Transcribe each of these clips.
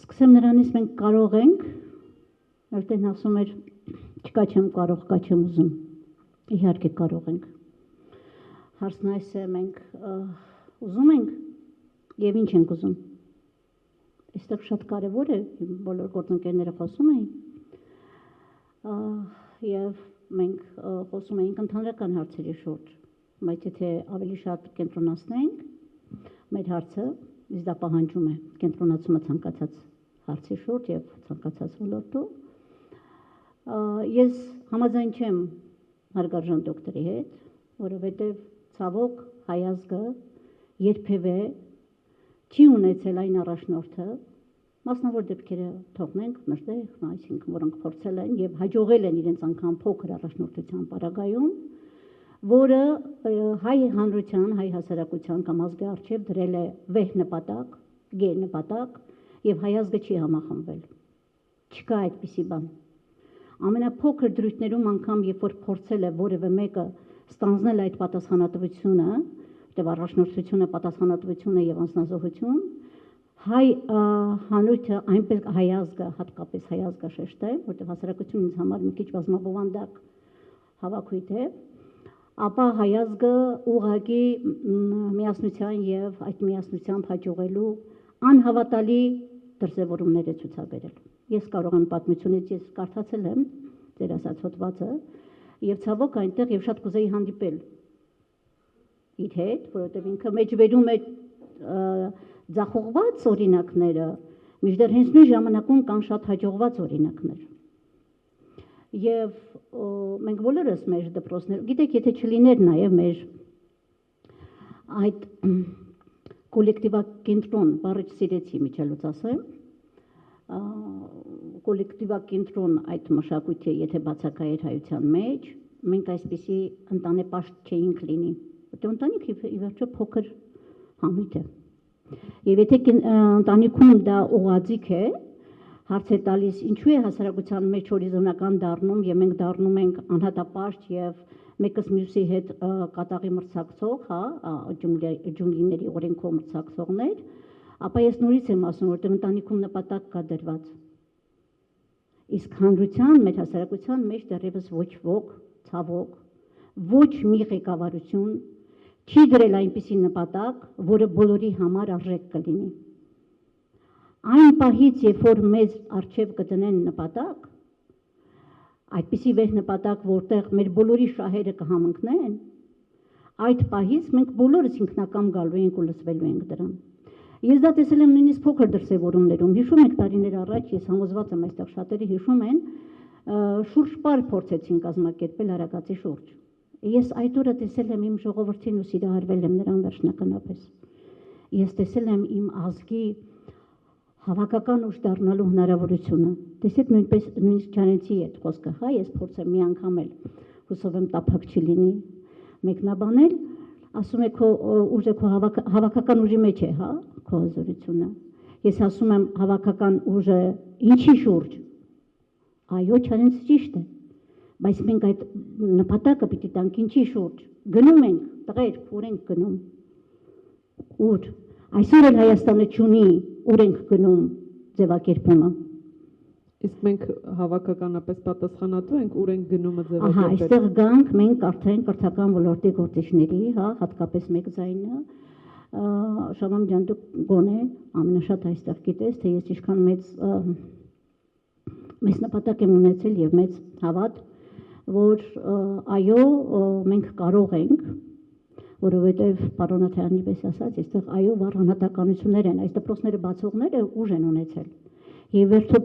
Սկսեմ նրանից մենք կարող ենք, որտեղ ասում էր, չկա չեմ կարող, կա չեմ ուզում, իհարկե կարող ենք, հարցն այս է մենք ուզում ենք և ինչ ենք ուզում, այստեղ շատ կարևոր է, բոլոր գործընկերները խոսում էին, և մենք խոսում էինք ընդհանրական հարցերի շուրջ, բայց եթե ավելի շատ կենտրոնացնենք, մեր հարցը Իսկ դա պահանջում է կենտրոնացումը ցանկացած հարցի շուրջ և ցանկացած ոլորտում։ Ես համաձայն չեմ հարգարժան դոկտորի հետ, որովհետև ցավոք հայ ազգը երբևէ չի ունեցել այն առաջնորդը, մասնավոր դեպքերը թողնենք նստեղ, այսինքն որոնք փորձել են և հաջողել են իրենց անգամ փոքր առաջնորդության պարագայում, որը հայ հանրության, հայ հասարակության կամ ազգի առջև դրել է վեհ նպատակ, գեր նպատակ և հայ ազգը չի համախմբվել։ Չկա այդպիսի բան։ Ամենափոքր դրույթներում անգամ, երբ որ փորձել է որևէ մեկը ստանձնել այդ պատասխանատվությունը, որտեղ առաջնորդությունը պատասխանատվություն է և անձնազոհություն, հայ հանրույթը, այնպես հայ ազգը, հատկապես հայ ազգը շեշտեմ, որտեղ հասարակությունը ինձ համար մի քիչ բազմաբովանդակ հավաքույթ է, ապա հայ ազգը ուղղակի միասնության և այդ միասնությամբ հաջողելու անհավատալի դրսևորումներ է ցուցաբերել։ Ես կարող եմ պատմությունից, ես կարդացել եմ ձեր ասած հոդվածը և ցավոք այնտեղ և շատ կուզեի հանդիպել իր հետ, որովհետև ինքը մեջբերում է ձախողված օրինակները, մինչդեռ հենց նույն ժամանակում կան շատ հաջողված օրինակներ։ Եվ մենք բոլորս մեր դպրոցներ, գիտեք, եթե չլիներ նաև մեր այդ կոլեկտիվակենտրոն, բառը չսիրեցի միջելուց ասեմ, կոլեկտիվակենտրոն այդ մշակույթը, եթե բացակայեր հայության մեջ, մենք այսպիսի ընտանեպաշտ չէինք լինի, որտեղ ընտանիքը ի վերջո փոքր համույթ է։ Եվ եթե ընտանիքում դա ուղղաձիգ է, հարց է տալիս, ինչու է հասարակության մեջ հորիզոնական դառնում և մենք դառնում ենք անհատապաշտ և մեկս մյուսի հետ կատաղի մրցակցող, ջունգլիների օրենքով մրցակցողներ, ապա ես նորից եմ ասում, որտեղ ընտանիքում նպատակ կա դրված։ Իսկ հանրության, մեր հասարակության մեջ դեռևս ոչ ոք, ցավոք, ոչ մի ղեկավարություն չի դրել այնպիսի նպատակ, որը բոլորի համար արժեք կլինի։ Այն պահից, երբ որ մեզ առջև կդնեն նպատակ, այդպիսի վեհ նպատակ, որտեղ մեր բոլորի շահերը կհամընկնեն, այդ պահից մենք բոլորս ինքնակամ գալու ենք ու լսվելու ենք դրան։ Ես դա տեսել եմ նույնիսկ փոքր դրսևորումներում, հիշում եք տարիներ առաջ, ես համոզված եմ այստեղ շատերը հիշում են, շուրջպար փորձեցին կազմակերպել Արագածի շուրջ։ Ես այդ օրը տեսել եմ իմ ժողովրդին ու սիրահարվել եմ նրան վերջնականապես։ Ես տեսել եմ իմ ազգի հավաքական ուժ դառնալու հնարավորությունը։ Տեսեք նույնիսկ Չարենցի հետ խոսքը, հա, ես փորձեմ մի անգամ էլ, հուսով եմ տափակ չի լինի, մեկնաբանել, ասում է քո ուժը քո հավաքական ուժի մեջ է, հա, քո հզորությունը։ Ես ասում եմ հավաքական ուժը ինչի շուրջ։ Այո, Չարենցը ճիշտ է, բայց մենք այդ նպատակը պիտի տանք ինչի շուրջ։ Գնում ենք, տղեր, ուր ենք գնում։ Ուր։ Այսօր էլ Հայաստանը չունի ուր ենք գնում ձևակերպումը։ Իսկ մենք հավաքականապես պատասխանատու ենք ուր ենք գնումը ձևակերպել։ Ահա, այստեղ գանք մենք արդեն կրթական ոլորտի գործիչների, հա, հատկապես մեկ ձայնը, Շամամ ջան, դու գոնե ամենաշատ այստեղ գիտես, թե ես ինչքան մեծ նպատակ եմ ունեցել և մեծ հավատ, որ այո, մենք կարող ենք, որովհետև պարոն Աթայանի պես ասած, այստեղ այո վառ անհատականություններ են, այս դպրոցները բացողները ուժ են ունեցել։ Եվ վերջը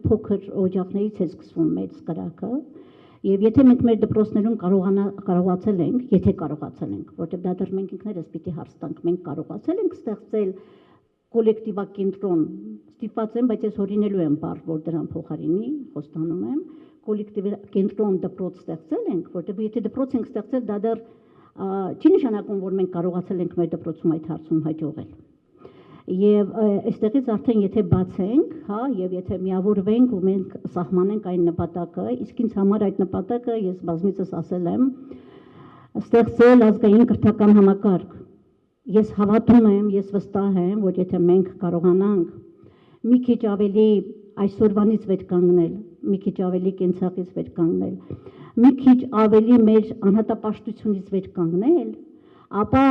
փոքր օջախներից է սկսվում մեծ կրակը, և եթե մենք մեր դպրոցներում կարողացել ենք, եթե կարողացել ենք, որտեղ դա դեռ մենք ինքներս պիտի հարց տանք, մենք կարողացել ենք ստեղծել կոլեկտիվակենտրոն, ստիպված եմ, բայց ես հորինելու եմ բառ, որ դրան փոխարինի, խոստանում եմ, կոլեկտիվակենտրոն դպրոց ստեղծել ենք, որտեղ եթե դպրոց ենք ստեղծել, դա դեռ չի նշանակում, որ մենք կարողացել ենք մեր դպրոցում այդ հարցում հաջողել։ Եվ այստեղից արդեն եթե բացենք, հա, եւ եթե միավորվենք ու մենք սահմանենք այն նպատակը, իսկ ինձ համար այդ նպատակը ես բազմիցս ասել եմ, ստեղծել ազգային կրթական համակարգ։ Ես հավատում եմ, ես վստահ եմ, որ եթե մենք կարողանանք մի քիչ ավելի այսօրվանից վեր կանգնել, մի քիչ ավելի կենցաղից վեր կանգնել, մի քիչ ավելի մեր անհատապաշտությունից վեր կանգնել, ապա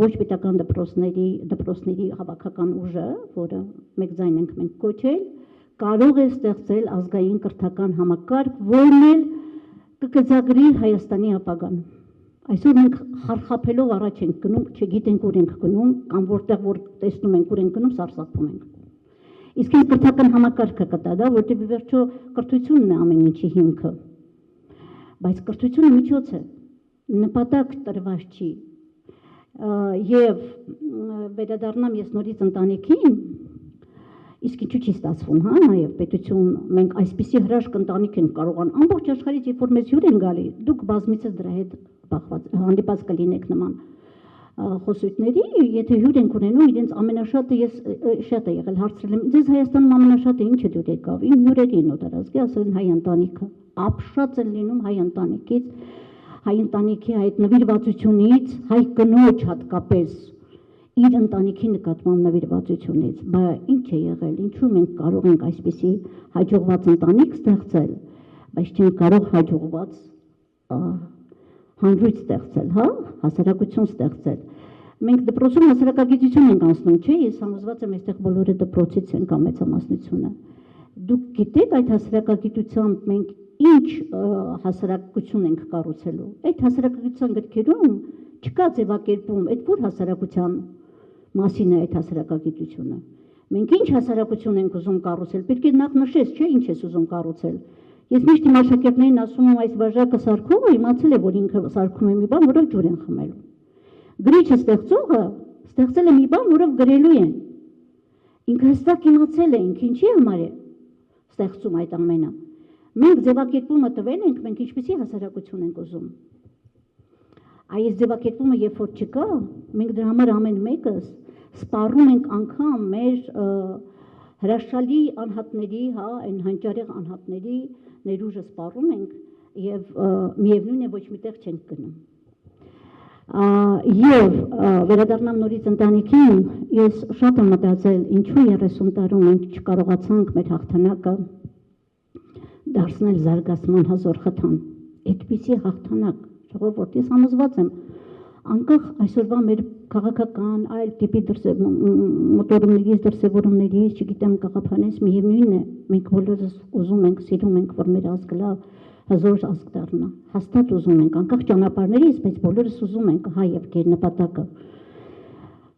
ոչ պետական դպրոցների հավաքական ուժը, որը մեկ ձայն ենք մենք կոչել, կարող է ստեղծել ազգային կրթական համակարգ, որն էլ կգծագրի Հայաստանի ապագան։ Այսօր մենք խարխափելով առաջ ենք գնում, չգիտենք ուր ենք գնում, կամ որտեղ որ տեսնում ենք ուր ենք գնում, սարսափում ենք։ Իսկ այս կրթական համակարգը կտա դա, որտեղ ի վերջո կրթությունն է ամեն ինչի հիմքը։ Բայց կրթությունը միջոց է, նպատակ տրված չի։ Եվ վերադառնամ ես նորից ընտանիքին, իսկ ինչու չի ստացվում, հա, նաև պետություն, մենք այսպիսի հրաշք ընտանիք ենք կարողան, ամբողջ աշխարհից երբ որ մեզ հյուր են գալի, դուք բազմիցս դրա հետ հանդիպած կլինեք նման խոսույթների, եթե հյուր ենք ունենում, իրենց ամենաշատը ես շատ է եղել հարցրել եմ, ձեզ Հայաստանում ամենաշատը ինչ է դուր եկավ, իմ հյուրերին օտարազգի, ասել են հայ ընտանիքը, ապշած են լինում հայ ընտանիքից, հայ ընտանիքի այդ նվիրվածությունից, հայ կնոջ հատկապես իր ընտանիքի նկատմամբ նվիրվածությունից, բայց ինչ է եղել, ինչու մենք կարող ենք այսպիսի հաջողված ընտանիք ստեղծել, բայց չենք կարող հաջողված հանրույթ ստեղծել, հա, հասարակություն ստեղծել։ Մենք դպրոցում հասարակագիտություն ենք անցնում, չէ, ես համոզված եմ, այստեղ բոլորը դպրոցից են կամ մեծամասնությունը։ Դուք գիտեք այդ հասարակագիտությամբ մենք ինչ հասարակություն ենք կառուցելու։ Այդ հասարակագիտության գրքերում չկա ձևակերպում, այդ որ հասարակության մասին է այդ հասարակագիտությունը։ Մենք ինչ հասարակություն ենք ուզում կառուցել, պետք է նախ նշես, չէ, ինչ ես ուզում կառուցել։ Ես միշտ իմ աշակերտներին ասում եմ, այս բաժակը սարքողը իմացել է, որ ինքը սարքում է մի բան, որով ջուր են խմելու։ Գրիչը ստեղծողը ստեղծել է մի բան, որով գրելու են։ Ինքը հստակ իմացել է, ինքը ինչի համար է ստեղծում այդ ամենը։ Մենք ձևակերպումը տվել ենք, մենք ինչպիսի հասարակություն ենք ուզում։ Այս ձևակերպումը երբ որ չկա, մենք դրա համար ամեն մեկս սպառում ենք անգամ մեր հրաշալի անհատների, հա, այն հանճարեղ անհատների ներուժը սպառում ենք եւ միևնույն է ոչ միտեղ չենք գնում։ Եվ վերադառնամ նորից ընտանիքին, ես շատ եմ մտածել, ինչու 30 տարում մենք չկարողացանք մեր հաղթանակը դարձնել զարգացման հազոր խթան։ Այդպիսի հաղթանակ, ժողովուրդ, ես համոզված եմ, անկախ այսօրվա մեր քաղաքական, այլ տիպի մոտորումներից, դրսևորումներից, չգիտեմ, կաղապանես, միևնույն է, մենք բոլորս ուզում ենք, սիրում ենք, որ մեր ազգը լավ, հզոր ազգ դառնա, հաստատ ուզում ենք, անկախ ճանապարհներից, բայց բոլորս ուզում ենք, հա, եւ կեր նպատակը։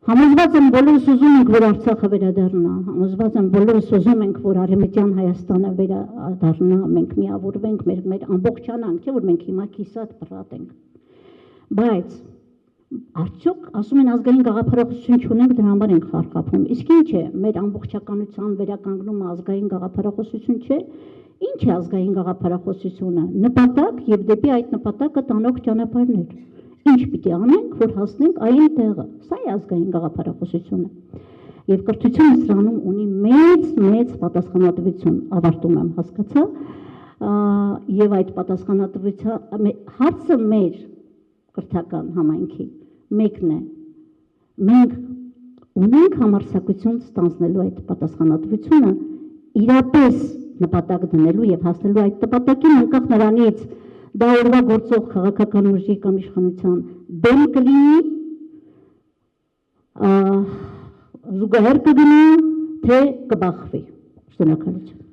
Համոզված եմ, բոլորս ուզում ենք, որ Արցախը վերադառնա, համոզված եմ, բոլորս ուզում ենք, որ Արևմտյան Հայաստանը վերադառնա, մենք միավորվենք, մեր ամբողջանանք, չէ՞ որ մենք հիմա կիսատ պրատ ենք։ Բայց արդյոք ասում են ազգային գաղափարախոսություն չունենք, դրա համար ենք խարխափում։ Իսկ ինչ է, մեր ամբողջականության վերականգնումը ազգային գաղափարախոսություն չէ։ Ինչ է ազգային գաղափարախոսությունը։ Նպատակ եւ դեպի այդ նպատակը տանող ճանապարհներ։ Ինչ պիտի անենք, որ հասնենք այն տեղը։ Սա է ազգային գաղափարախոսությունը։ Եվ կրթությունը սրանում ունի մեծ պատասխանատվություն, ավարտում եմ, հասկացա։ Եվ այդ պատասխանատվության հարցը մեր կրթական համայնքի մեկն է։ Մենք ունենք համարձակություն ստանձնելու այդ պատասխանատվությունը իրապես նպատակ դնելու եւ հասնելու այդ նպատակին, անկախ նրանից դա օրվա գործող քաղաքական ուժի կամ իշխանության դեմ կլինի, զուգահեռ կգնա, թե կբախվի։ Շնորհակալություն։